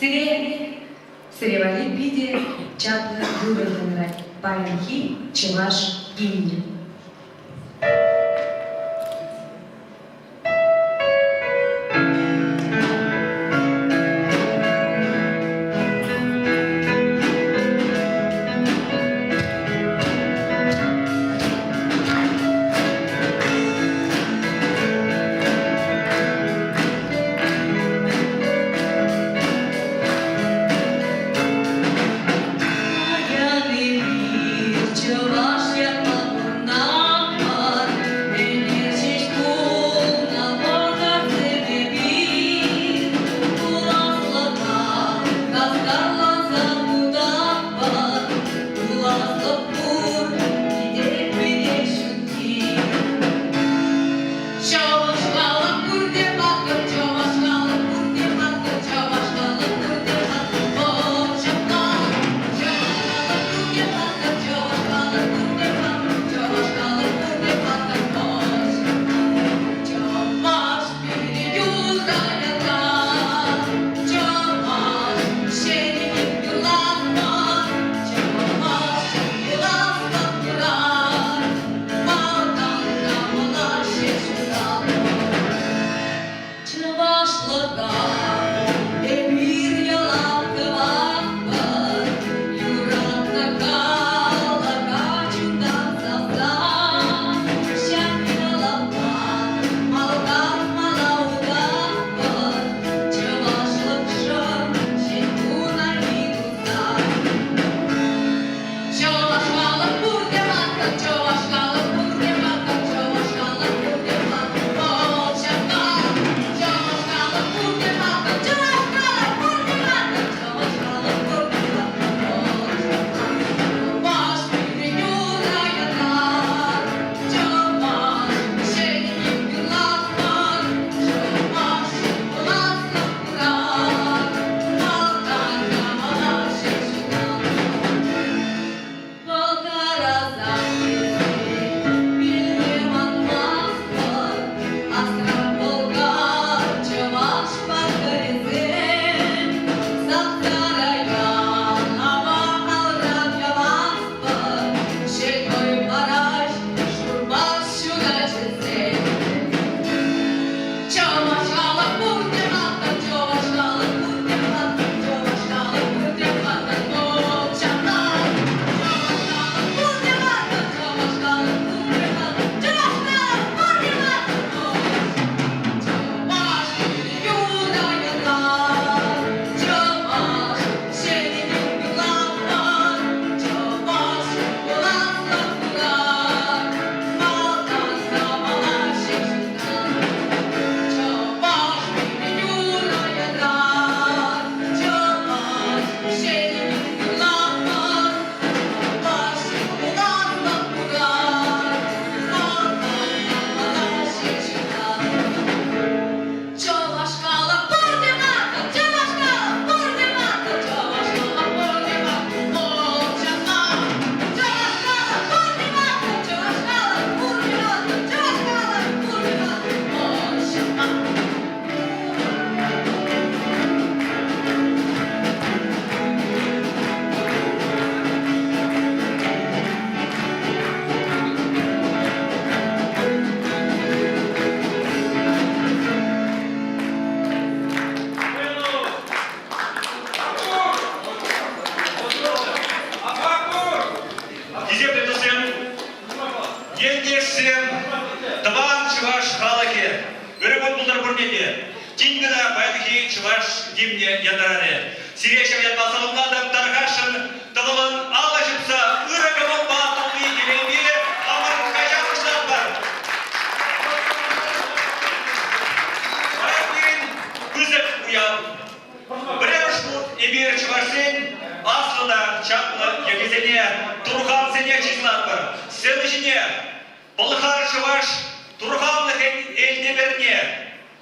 Сиревалипиде чаплы выбранный паянхи чеваш гимни.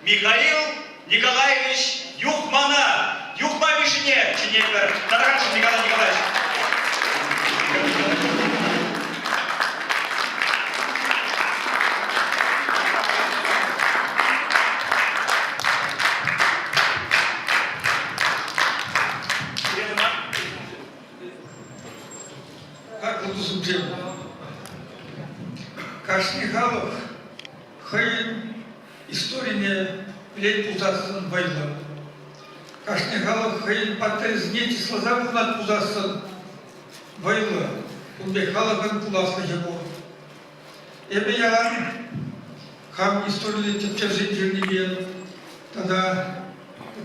Михаил Николаевич Юхмана. Юхмавишне, Чинебер, Тарашев Николай Николаевич. Путин. Кашнихалов хайын история лет пузасын байлы. Кашнихалов хайын паттеризне числоза бұлнат пузасын байлы. Умбекаловын пуласлы жабу. Эбе ялан хам история тепче житель бен. Тогда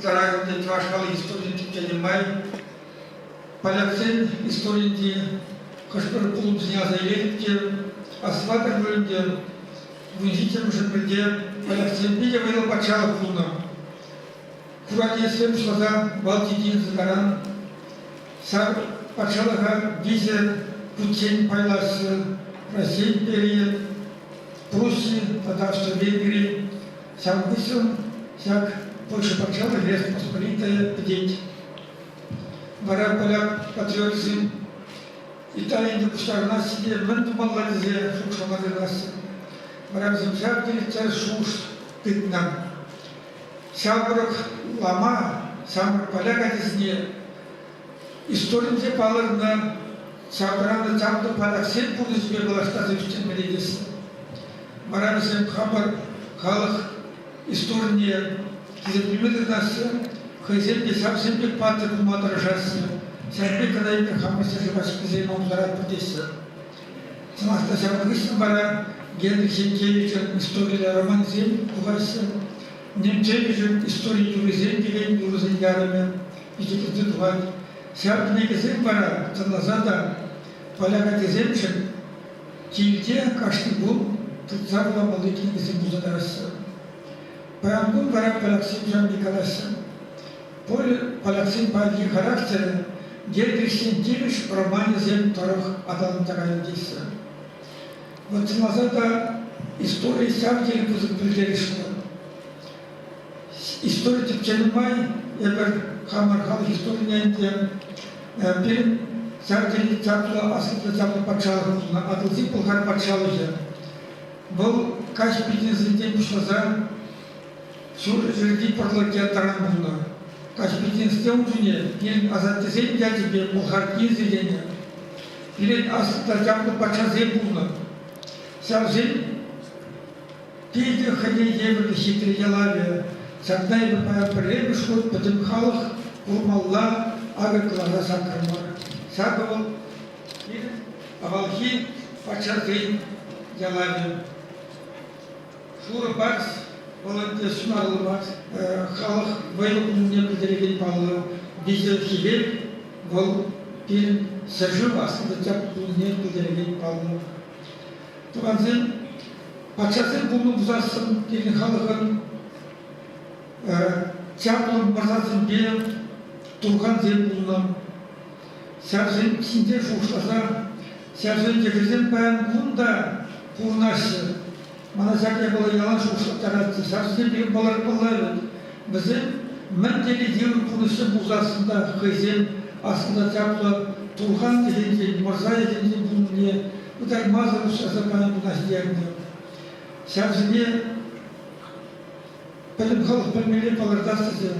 зарагында твашхалы история тепче немай. Полякцен история Кашпыр пулым зня заявленте, асфальтер бөлінде, вынжитем жымбілде, полякцен биде вылыл патшалы пулна. Курат есвем шлаза Балтидин зыгаран, сар патшалыға бизе путен пайласы Россия империя, Пруссия, тогда что Венгрия, сам высыл, сяк Польша патшалы Рез Посполитая пдеть. Вара поляк патриотизм, Италияның күштарына себе мін тұмалладызе шуқшамадырнасы. Барам земжар директор шуш тытнам. Сябырық лама, самыр поляк әдізіне историнзе палырына сабыраны жамды поляк сен бұны жібе балаштазы үштен мәледесі. Барам зем хабар халық историне кезептемедірнасы хайземде сапсембек патыр бұмадыржасы. Сәрбек кадайдың хамысы жыбашқы зеймам зарат бұдесі. Сымақта сәбіғыстың бара Генрих Сенкевичдің история роман зем бұғайсы. Немчевичдің история юризем деген юризен ярымен бітекізді тұғай. Сәбіне кезем бара тынлазада поляка кеземшін кейлде қашты бұл тұтсарла малдекін кезем бұзадарасы. Баянгун бара поляксен жан бекаласы. Поляксен пайдың характері Генрих Сенкевич в романе «Зем вторых» Адам Тарайдиса. Вот назад история сявдели позаплерешила. История тепченумай, ебер хамар-хал история ненде, перед сявдели цапла, асылда цапла патшалығына, адылзи пылғар патшалығы. Бұл каш битін зінден пұшлаза, шур жерди парлаке тарамына. Кашпитин стем жүне, пен азаттезен дядебе бұлғаркен зелені. Пелен асылда жамды патша зем бұлны. Сәл зем, пейді хәне ебірлі хитрі ялаве, сәбдай бір пая бірлемі шқот бітім халық құрмалла ағы қылада сақырмар. Сәбі бұл, авалхи патша зем ялаве. Шуры барс, Волонтер Шмарловат, халық байлық үніне білдіреген балы, біздер хибет, бұл пен сәжіп астында жап үніне білдіреген балы. Тұғанзен, патшасын бұлның бұзасын деген халығын жаплың мұрзасын бен тұрған зен бұлынан. Сәбзен сінде жуғышласа, сәбзен жекірзен бән бұлында құлынашы. Мана зәке бала ялан шуғышлықтар әтті, сәбізден беген балар балар. Біздің мінтелі деуін құнышы бұзасында қайзен, астында жаплы тұрған дегенде, мұрза дегенде бұлыне, бұдай мазыр ұшаса бән бұнасы дегенде. Сәбізіне білім қалық білмелі балардасызы,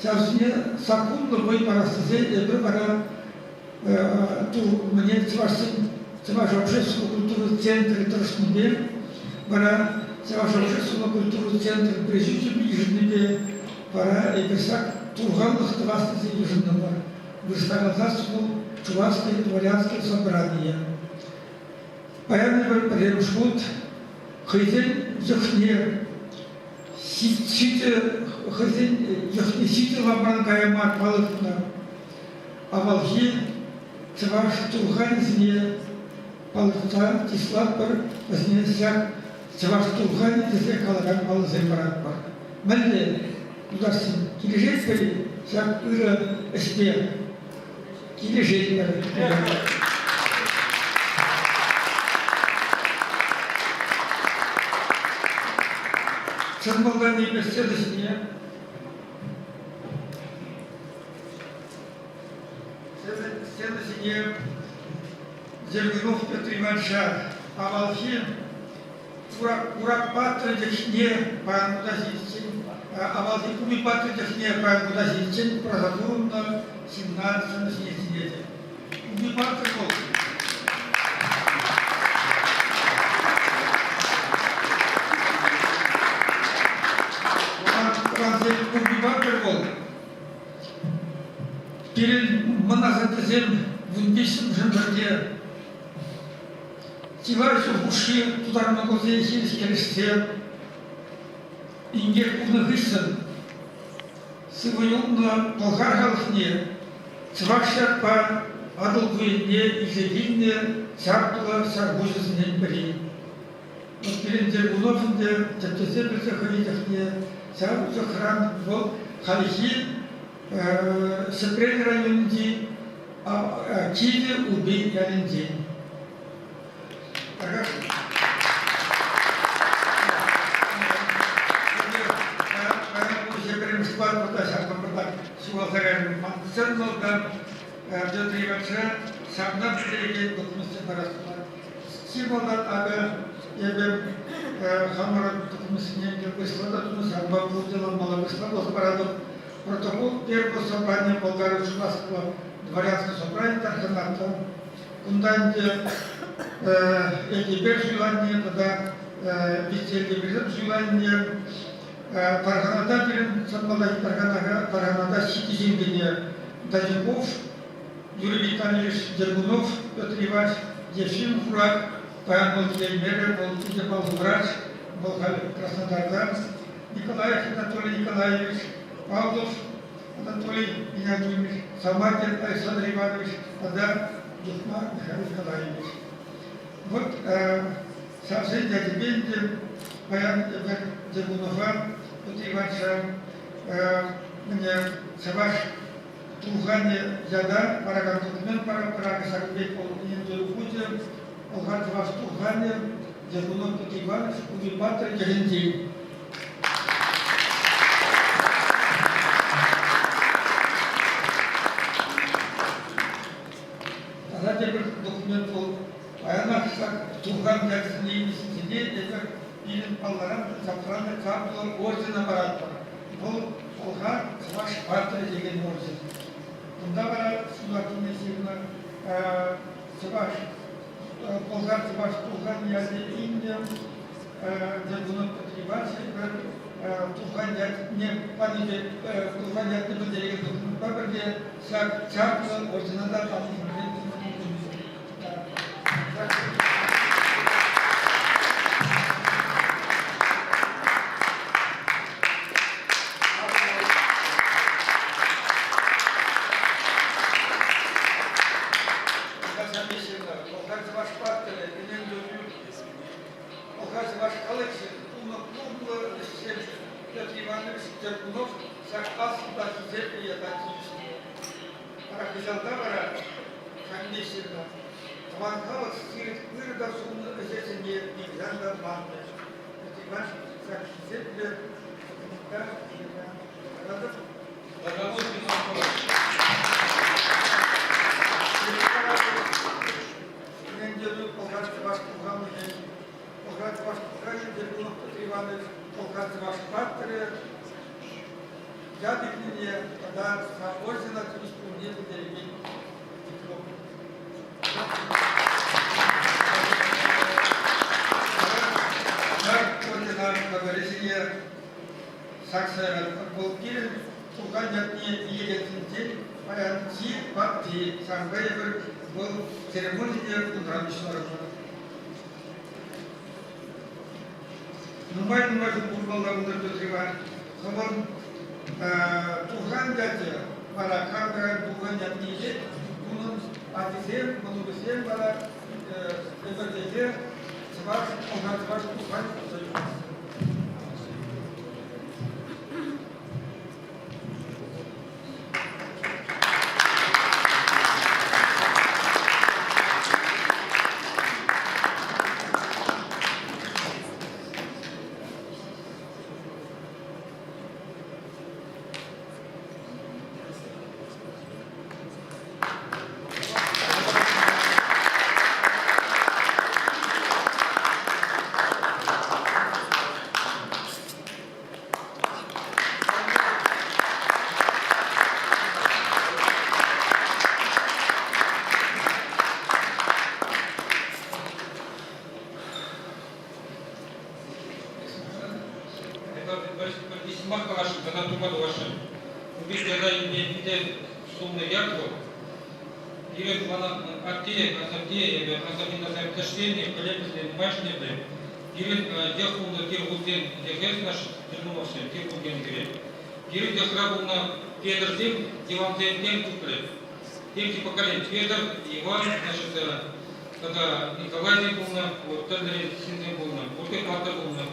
сәбізіне сақуынды бой барасызы, әбір бара міне Цваш общественного культурного центра Трошнебе, пора Цваш общественного культурного центра присутствует ежедневно, пора и писак Турганных Твастазы ежедневно. Выставил заступу Чувашское дворянское собрание. Поэтому Ремшут Хайзен Яхне Хайзен Яхне Ситер Ламбранкая Мар Палатна Авалхи Цваш Турганизме Палатна Тислав Пар Вознесяк Цваш Турганизме Калаган Палазембрат Пар. Мэлле Ударсин Килежет Пали Сяк Ира Эспе Килежет Пали. Санмалданы следующее. Следующее. Землянов Петр Ивановича Авалхи Урак Патра Дехне Пан Кудасичен Авалхи Куми Патра Дехне Пан Кудасичен Прозадурно 17 снятие. Куми Патра Волки. Бурбибатыр бол. Перед моназатызем вундисим жемберде. Тивайсу уши тударна гозе сельскересте. Ингер кунагысын. Сывоюмна полгаргалхне. Цвашар по адылгуенне изегинне сартула сарбузызнен бери. Вот перед Дергуновінде тептезебірзі хавитахне сарбузы храм бол халихи Сепрен районінде Киеве убей ялінде. Саңнап жүреген документен барасылар. Символдар ағы ебем хамарат документінен выслада туны саңба бұлделанмалы выслада барады. Протокол первого собрания Болгаро-Чувашского дворянского собрания Тарханата. Кунданде эти желания, тогда везде желания Тарханата перед Санбалай Тарханата Ситизингене Дадюков, Юрий Витальевич Дергунов, Петр Иванович, Ефим Фурак, Павел Геймер, был врач, был Краснодардан, Николаев Анатолий Николаевич, Павлов Анатолий Вениаминович, Самаркин Александр Иванович, тогда Духман Михаил Николаевич. Вот совсем дядя Бенди, Паян Дергунова, Петр Иванович, мне Саваш Тухане Яда, Параган документ, Параган Сарбек, Индурукуте, Олгар Тваш Тухане, Дергунов Петр Иванович, Убибатор Геренди. Тогда теперь документ был, Аянах Тухан Ядсни Сидеть, это Илин Паларан, Сафрана Капла, ордена Баратпа. Был Олгар Тваш Батор деген орден. Бunda bana sulatın nesirine savaş, Bolgar savaş Tuhan yerde indim, Derdunun Petrivasi ve Tuhan yerde panide Tuhan yerde bir derece dokunma bir de çarpı orijinalda tanıdım. ваши. Убить когда имеете суммы ярко, и бана арте, асарте, асарте на самташение, коллективные башни, Гирин яхуна тиргузен ягез наш тернувавший тиргузен гирин. Гирин яхрабуна Петерзем диванзем тем тупле. Тем типа колен Петр, Иван, значит, тогда Николай Зимбулна, вот Тендерин Синзимбулна, вот и Патер Булна.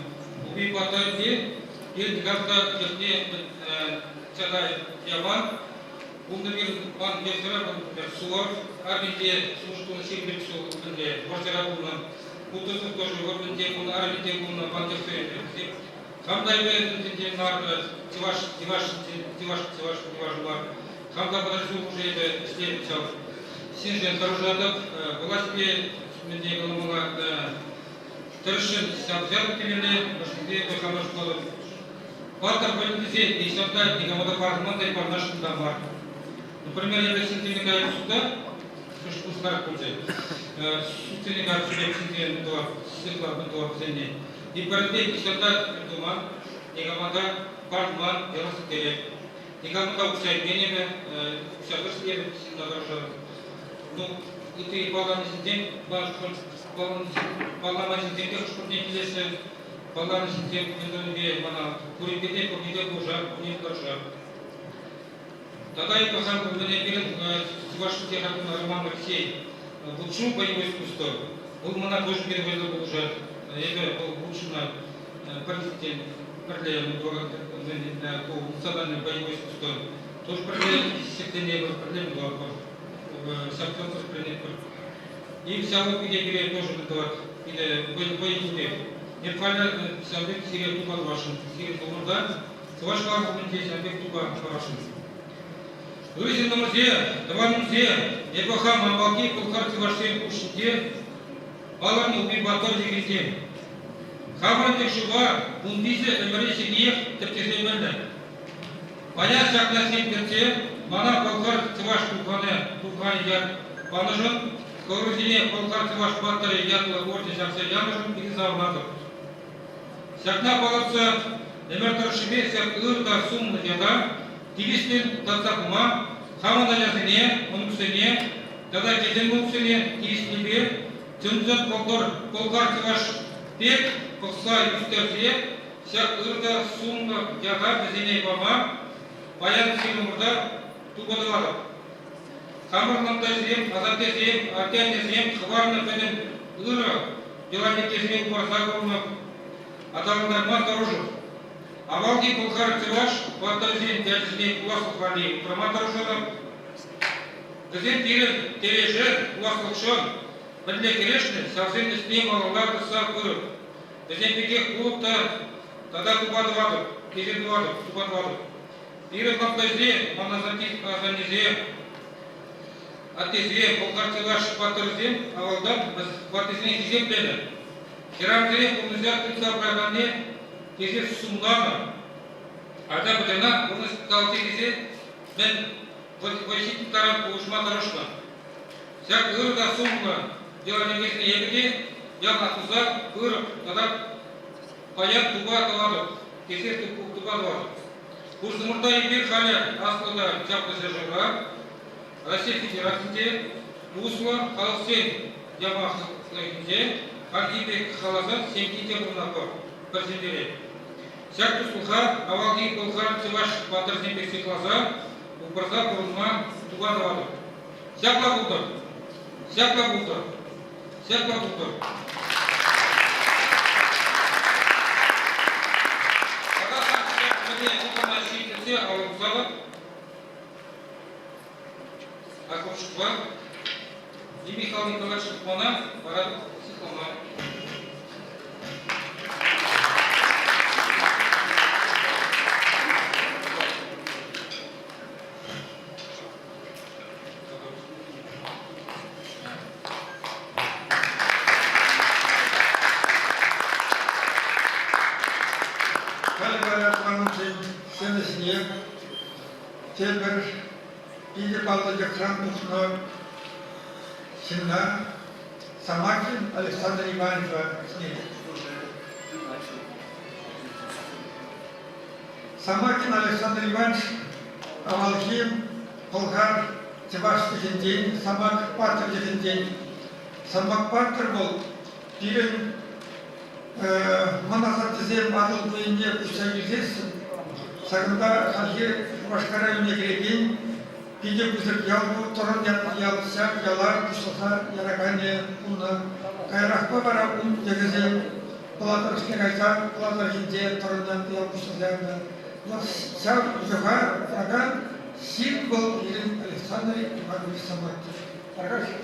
Убей Патер де, и как-то техне цадай Яван, Булдамир Пан Гефера, Суар, Арбите, Сушкун Симбексу, Вартера Булна. Кутусов тоже в этом тему на армии на пантефе. Хамда и на Тиваш, Хамда подожду уже это следует. Синжен Таружатов, была себе мне голова Тершин, сам взял кемеле, где это хамда школа. Патер политизет, и сюда, и кому-то парламента, и по нашим домам. Например, я сентиментально сюда, что пускай будет. Сутеника субъективные светла бытового цены. И перед сюда дома, и команда партман, и рассекрет. И команда усайменами, вся вышли на дороже. Ну, и ты баланс день, баланс день, что не келесе, баланс день, не мана, курибете, победе уже, не дороже. Тогда я похожу, мне перед вашим техом Роман Алексей. Лучшему боевое искусство. Был монах тоже переводил уже. Это был лучший президент проблемы национальное боевое искусство. Тоже проблемы сектеней, проблемы сектор принят. И вся вот где перед тоже это боевые. Нефально вся объект Сирия Туба вашим. Сирия Тумурда. С вашего аргументации объект Туба вашим. Друзья, музея, два музея, Ебахам, Амбалки, Кулхарти, Ваштен, Кушите, Балан, Уби, Батор, Зигрите. Хамран, Текшува, Бундизе, Эмариси, Гиев, Тептиземельне. Понять, как на сим перце, Мана, Кулхар, Тиваш, Кулхане, Яд, Панажан, Корузине, Кулхар, Тиваш, Батаре, Яд, Лагорти, Сякса, Янажан, и Завнатов. Сякна, Палапса, Эмертар, Шибе, Сяк, Ирда, Сумна, Яда, Тивистин, Тацакума, Хамана Языне, Онуксене, тогда Кизен Муксене, Тивистнебе, Тюнзен Полкар Тиваш Пек, Полса Юстерзе, Сяк Ирда, Сумна, Яда, Казине Бама, Паян Силумурда, Тубадвара. Хамар Намтазем, Азатезем, Артянезем, Хварна Пенем Ира, Деланетезем, Барзаковна, Аталнарман Дорожев. Авалги Кулхар Тиваш, Ватазин, Дядзин, Куласов Вали, Проматарушана, Газин Тирен, Тережен, Куласов Шон, Подле Керешны, Савзин Сним, Аллах, Сакур, Газин Пекех, Кулупта, тогда Тубадваду, Кизидваду, Тубадваду. Тирен Лаптазе, Маназатик, Азанизе, Атезе, Кулхар Тиваш, Патарзин, Авалдан, Ватазин, Кизин Пленер. Херамзире, Кулнузяк, Тица, Прагане, Кизе сумлама. Ада бутена, bunu kaltelize ben vazifet taraf buluşma tarafına. Sak ırda sumla, diğer nesne yedi, yana tuzak, ır, kadar payak tuba kaladı, keser tuba kaladı. Bu sumurda bir hale aslında çaplı sejura, Rusya Federasyonu, Rusya Halksen Yamahlıkinde, Ardibek Halazan, Semkite Bunakor, Persendere. Сяк Тускулха, Авалги Кулхар, Тиваш, Патарзин, Бексиклаза, Упарза, Курма, Туба Даваду. Сяк Лабутор, Сяк Лабутор, Сяк Лабутор. Когда сам себе выполняет все, а он зала, Акушква, и Михаил Николаевич Шухмана, Парад Сихлама. Теперь иди Павлович Храмовна, Сина, Самакин Александр Иванович с ней. Самакин Александр Иванович, Авалхим, Болгар, Чеваш день, Самак Паттер день. Самак Паттер был пилен Манасар Тизем Адыл Буйне Кусагизес, Сагында Хахи Вашкара Юнегреген, Пиде Кузыр Ялбу, Торон Ялсак, Ялар, Кусаха, Ярагане, Уна, Кайрахпа Бара Ун Ягазем, Палатар Снегайзар, Палатар Хинде, Торондан Ялкусазяна, Сам Жуха, Фраган, символ Ирин Александр Иванович Самакин. Аркадий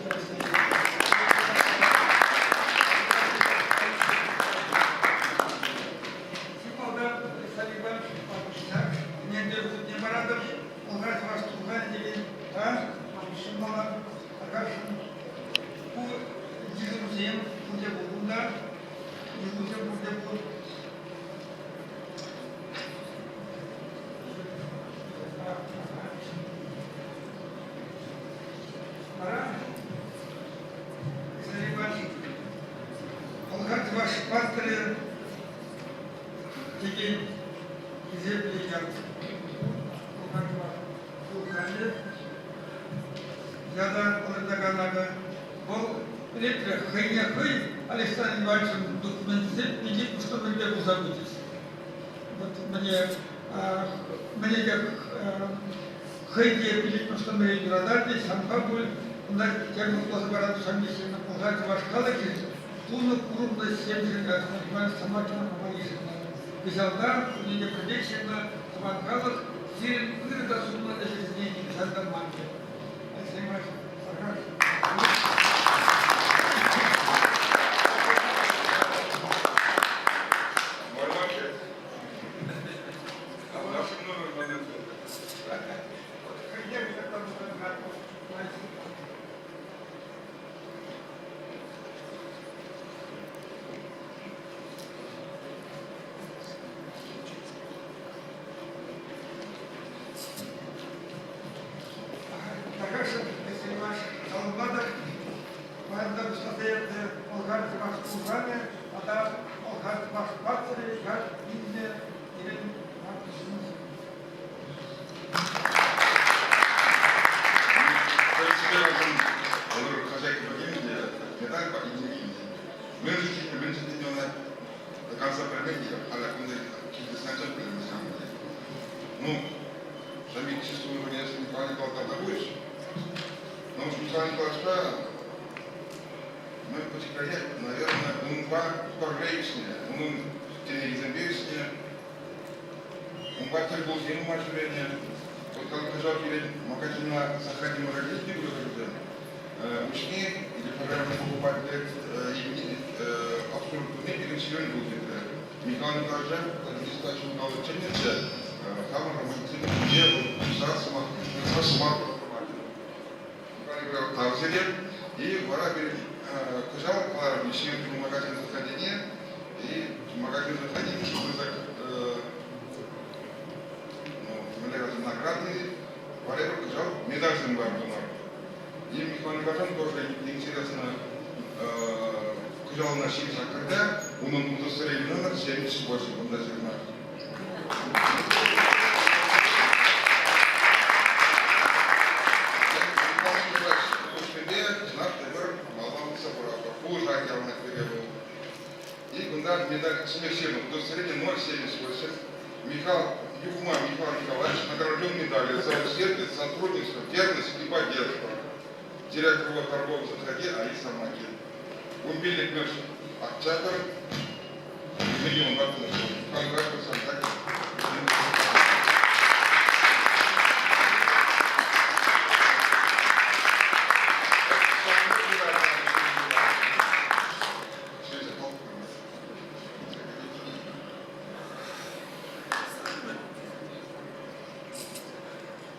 ваш пастырь деген земли Яда Олеганаga был ретро хой Александр Иванович документизм видит, что вы не забудете. Вот мне как хайде видит, что мы не радали, сам Кабуль, у нас тягнул плазобарат шамиси на полгать ваш калаги, тунук крупно 70 градусов, понимаешь, Самакина Мамалишина. Визалда, у нее привечена, Самакалах, сирен вырыта сумма даже изменений, Сандаманки.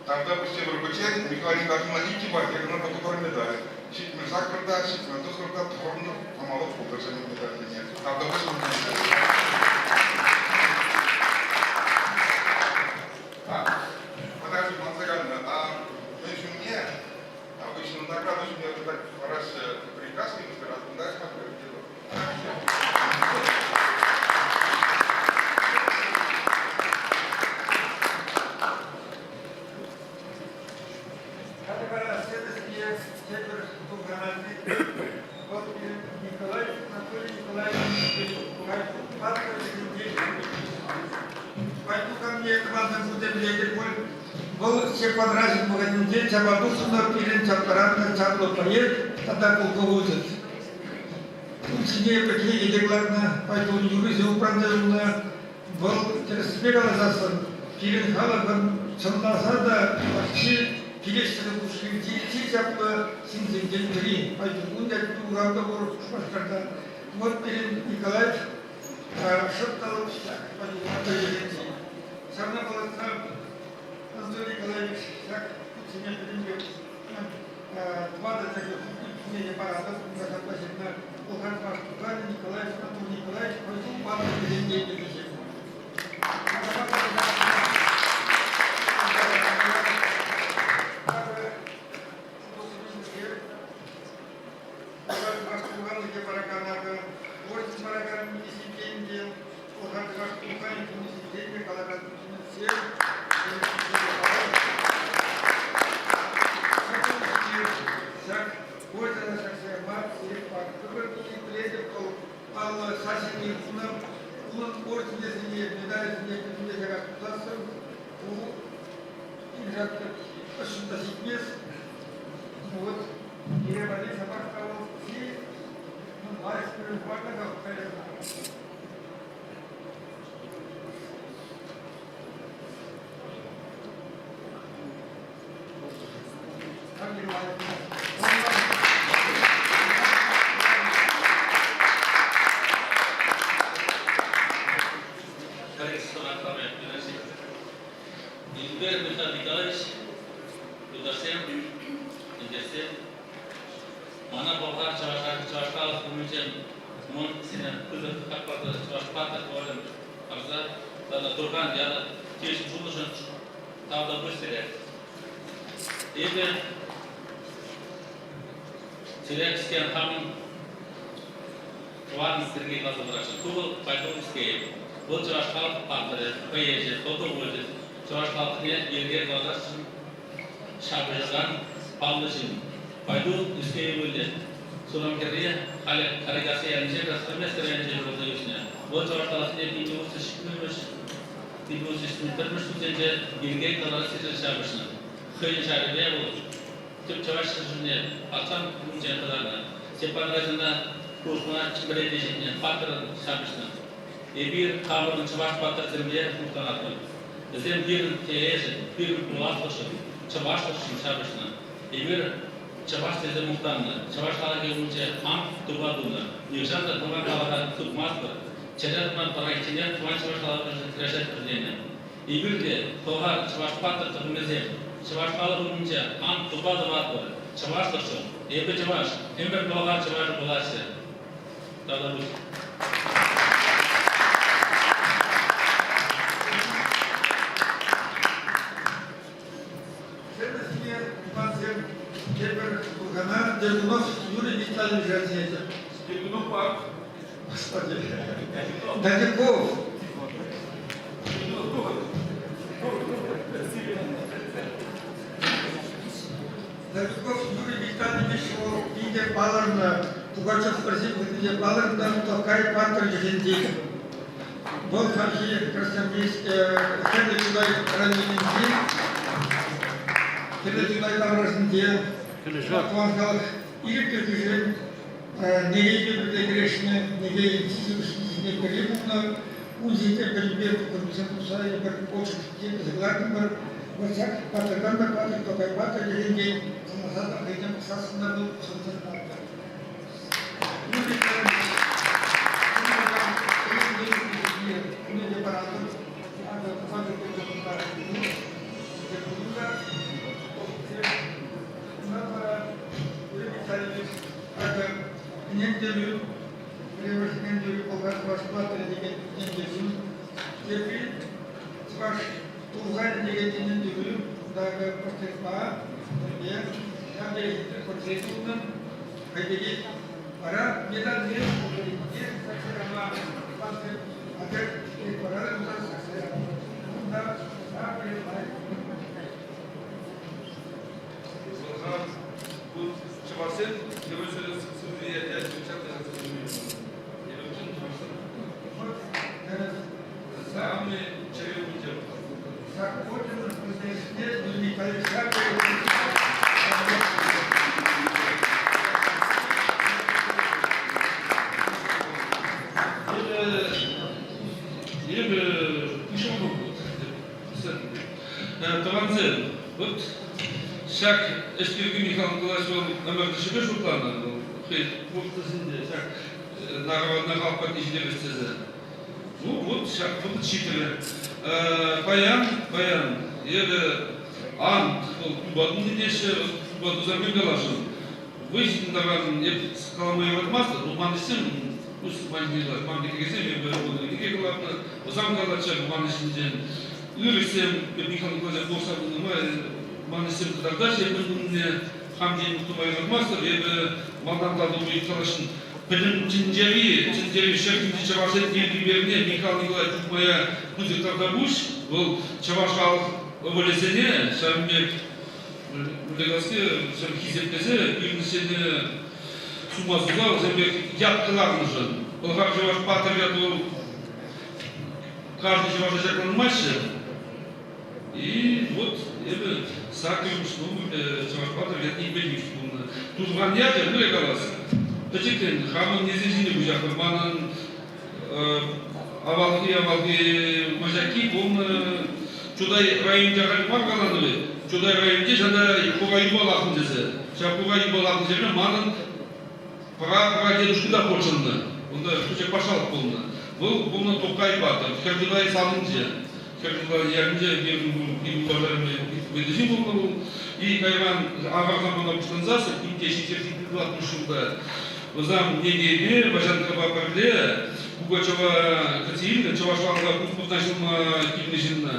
Там, допустим, Рубачев, Михаил Николаевич, Икибаки, она по которой медали. Чуть мерзак продать, чуть на то, что продать, форму, помолот, полторы медали нет. Там, допустим, подожди, Мансагана, значит, мне, обычно награду, что мне так раз приказ, не разбираться, да, смотрю, дело. Был Степан Разин Магадин, Чабадусовна, Пирин, Чапаратна, Чапло поет, тогда полководец. Сидя такие идегларно, поэтому юризм управляемый был терсбегал засан. Пирин халабан чандасада почти килештере ушли ти Чапло синзенден три. Поэтому он як уравда был шпашкарда. Вот Пирин Николаевич шептал всяк, поэтому самое было Анатолий Николаевич, как сегодня пример, два не парадов, относительно Луган Пашкуган, Николаевич, Анатолий Николаевич, против пана президента Петичева. Пашкуган, где Параганага, Орден Параган, Министерство, Луган Пашкуган, Министерство, Калаган, Министерство. Алла Сасини, он ордене не медаль не как туда у инжатка ошибки мест. Вот и революция собрала все, ну лайф пакетов конечно. Человеческие хамы важно стрелять на забраться. Кубл пойдем скейп. Вот чувашкал пантеры, поезжай, кто-то будет. Чувашкал нет, елге глазашин, шабежан, палдышин. Пойду скейп будет. Сурам керия, хале карагаси янче, красавместер янче розаюшня. Вот чувашкал нет, не усы шикнумыш, не усы шикнумыш, тузенче, елге глазашин шабежан. Хейн шарибе вот. Тем чувашкалжине, асан мунчен кадарна. Степан Разина курсuna чимбре дешетне, патыр шабышна. Бир хабырын чуваш патыр земле мухтанатын. Зем бир теежи, бир муласлышын, чувашкалшын шабышна. Бир чуваш тезе мухтанны. Чуваш халаге мунче ам турбадуна. Нюшанда турбан халага турмаспыр. Чедерман парайчине чуваш халаге трешет придене. Бир де тохар чуваш патыр турмезем. Чуваш халаге мунче ам турбадуна. Чавашдыршын, ебі чаваш, ембір болға чаваш болашы. Дада бұз. Следующий пансер Кепер Лугана, Дергунов Юрий Витальевич Разъездов. Дергунов парк. Господи. Дадиков. Дадиков Юрий Витальевич, видя Паларна, Пугачев спросил, видя Паларна, Токай Пантер Жендик. Был архив Красноармейский, следующий раненый. Следующий там разнедель. Он сказал, или передвижение, не грешно, не не погибно, узите перебег коррупционуса и очень тем заглавным вот всяк патаганда патер только патер деньги назад обойдем сасна был соцсеть. Неделю превышение неделю полгода платы неделю. Теперь ваш полгода неделю даже потерпа, я надеюсь, потребуем, победить. Пора не дать время, где сахарама, опять пора туда сахарама. Да, да, понимаю. Чувашин, девушка судья, Самые черепки. Так, вот это здесь Николаевич, дякую. Таванзен, вот шаг эшкерги Михаил Николаевич он амарты шебе шутланы, хей, буртасында шаг на халпат иждебестезе. Ну вот шаг вот читали. Баян, еді ант, тубадың дедеші, тубаду замегалашын. Выяснендаған еп қаламай ватмасты, мандысым, мандилар, мандикегесем, неге қалапны, озам қалача мандысынден. Үрісем, Михаил Николаевич Босабынымы, мандысым қыдардаш, ебіргінне хамден мұқтымай ватмасты, ебі мандамдарды ойып қалашын. Білім чинжави шеркінді чавашет елгіберіне Михаил Николаевич Жукмая Кузектарда бұш, бұл чавашалық өвелесене, шамбек Мулегалске, шам хизептезе, үйінісене сумасуға, шамбек яттылағын жын. Бұл қақ чаваш патыр яту, каждый чаваша жакланмайшы. И вот, ебі, сакым шнум, чаваш патыр ятны бельмиш бұлны. Тузған ятер, Мулегаласы. Почекайте, хамын незежіне бұжақы, манын авалғы мажаки, бұл чудай район жағали марғаланы, чудай районде жада қоғайы болақын десе. Жа қоғайы болақын жеріне манын пара дедушкіда қоршынды. Онда күшек пашалық болны. Бұлны тоқай баты, кәрділай салын же. Кәрділай ярынже берін бұларымен бедежін болны бұл. И кайран ағар замана бұштанзасы, имтеші терсекті 60 жылда. Озам негебе, бажанкаба парле, Пугачева Катерина, Чавашванга Кузначилма Кивнежина,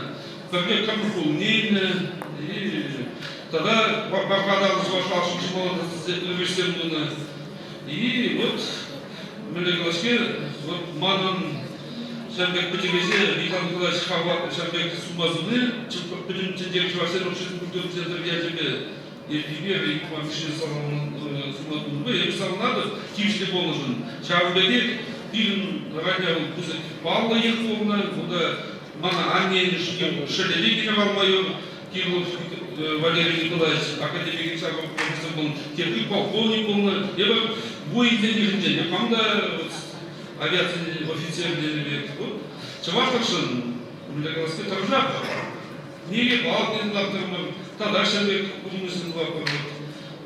Кабек Кампул Нейна, и тогда Бабадал Чавашвал Шимшимова Левишсемдуна. И вот Мелеглашке, вот Манан Шамбек Патимезе, Михаил Николаевич Хават, Шамбек Сумазуны, Патим Чендек Чавашер, Рушин Культурный центр Вятебе. И теперь вам еще суматуны. Я писал надо, кимшли положен. Шавбеге, фильм радио Павла Еховна, куда мана Анне Шелеликина Вармайор, Кирилл Валерий Николаевич, академик Исаков, профессор был, теперь полковник был. Я бы военный день, я помню, авиации офицерный век. Вот, Чавашкашин, у меня голоски торжа. Неге балки лаптырмын, тогда шәбек ұлымызын лаптырмын.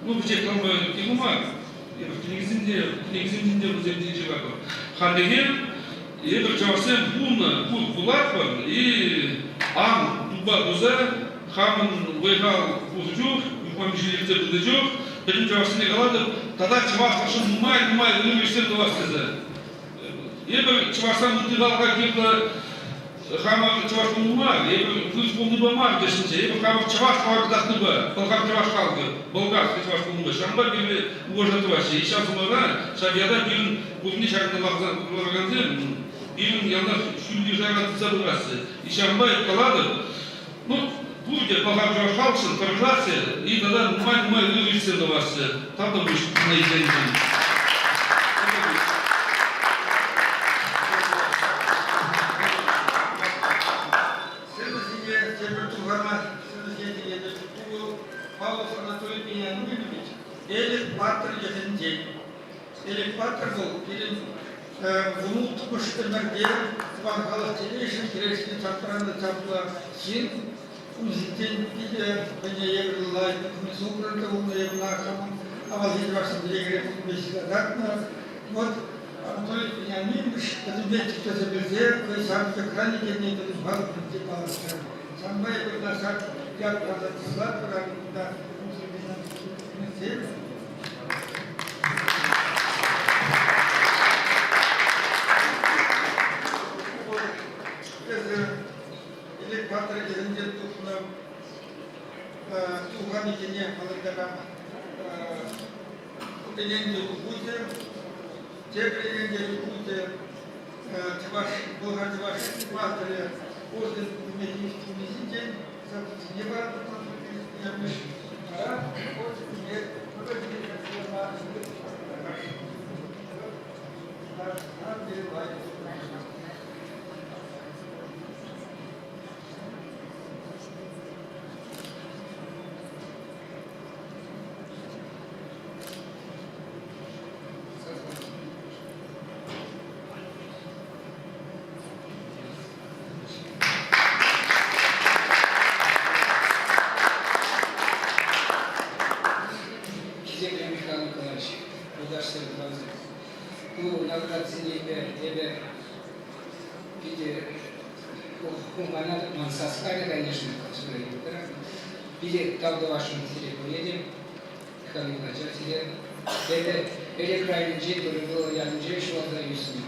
Ну, бүте қалмай келума, кенегізінде бұземден жевақыр. Хандеген, ебір жауасен бұлны, бұлат бар, и ан туба бұза, хамын ойғал бұзы жоқ, үпамешелерді бұзы жоқ, білім жауасыне қалады, тогда чавашқашын мұмай, үмештерді бастызы. Ебір чавашсан мұтығалға келді, Хама чаваш мумар, күз болны бамар дешінше, хама чаваш қалғыдақны ба, қалғам чаваш қалғы, болгарский чаваш болны ба, шамба бері уғажаты башы. И шам сумара, шабияда бірін көзіне шағында лағанзен, бірін ялна шүлді жағаты забырасы. И шамба қалады, ну, bude pahar Halsın tarafası, iyi kadar numay ürüşse de varsa, tam da bu işine izleyeceğim. Павлов Анатолий Вениаминович, Элик Паттер Ятенде. Элик Паттер был перед внут Куштенерге, Ванхалов Телешин, Керешки Цапрана Цапла Син, Узитен Пиде, Венеевр Лайк, Мисубранта, Умеевнахам, Авазин Вашин Дегре, Бесидатна. Вот Анатолий Вениаминович, это ведь кто заберзе, вы сам как хранитель, не это звал, принципал. Сам бы это наш как надо слать, когда музыка или патра деренде тухна тухани тене халдара деренде тухуте деренде тухуте чаваш болгар чаваш патра орден медицинский мизинте не было, я бы тебе виде хуманат мансаскали, конечно, виде там до вашего теле поедем, как ни начать теле. Это крайний день, который был я не шел за юсни.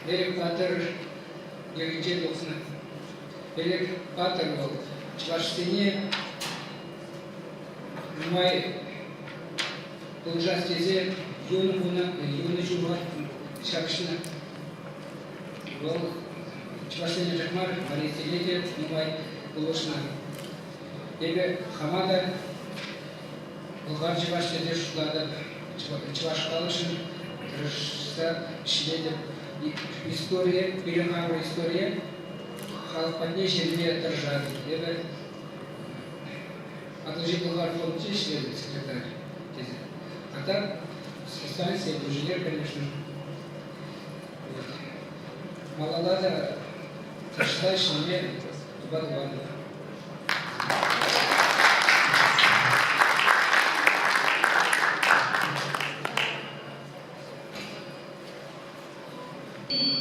Берег Патер, где должна. Берег Патер был. В стене мой полжастизе юный журнал шаршина. Был чувашний жакмар, Мария мой полошна. Тебе Хамада Булгар чувашный шулада чуваш калышын тырышса шиледі история, перехавра история, халық подне шеріне тыржады. Ебі Атылжи Булгар фонде шиледі секретарь. А так, станция, инженер, конечно. Малалада тырышса шиліне тубадвады.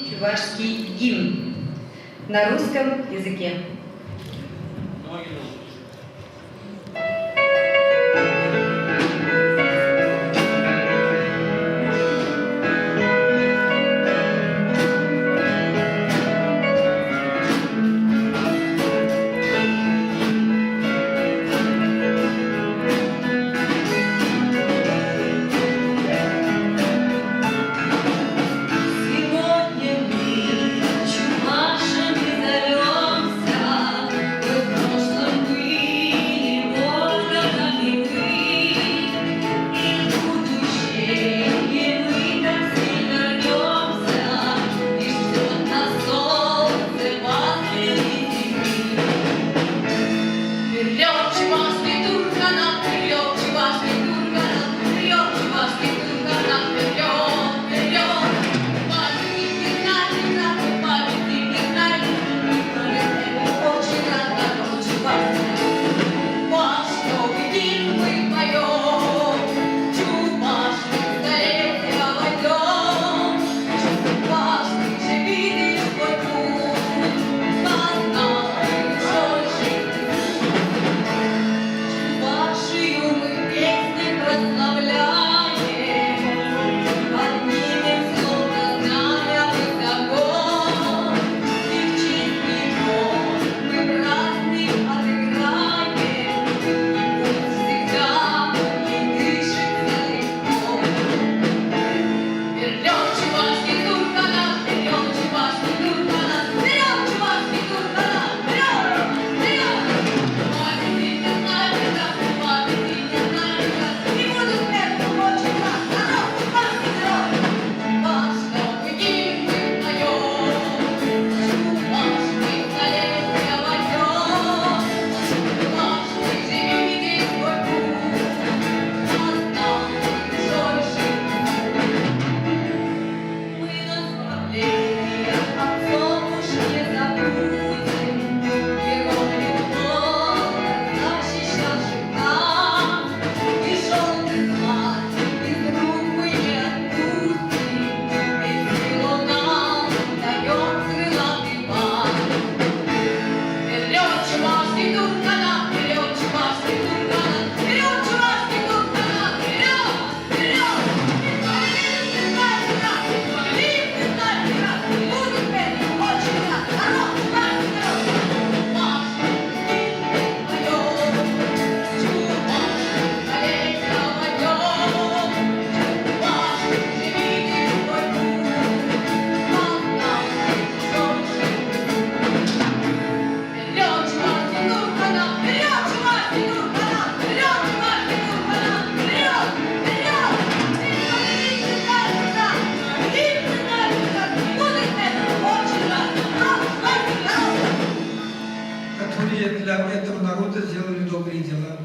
Чувашский гимн на русском языке. Для этого народа сделали добрые дела.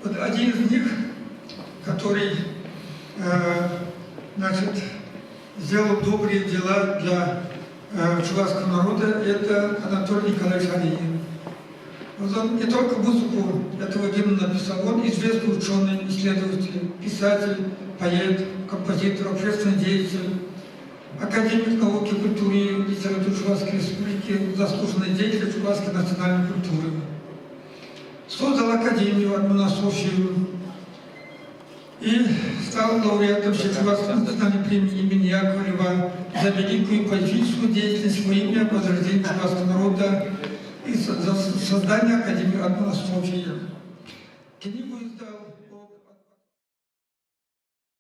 Вот один из них, который сделал добрые дела для чувашского народа, это Анатолий Николаевич Алиев. Вот он не только музыку этого гимна написал, он известный ученый, исследователь, писатель, поэт, композитор, общественный деятель, академик науки, культуры и литературы Чувашской Республики, заслуженный деятель чувашской национальной культуры. Создал Академию Атманасофию и стал лауреатом Всечувашской национальной премии имени Яковлева за великую поэтическую деятельность во имя возрождения чувашского народа и за создание Академии Атманасофии.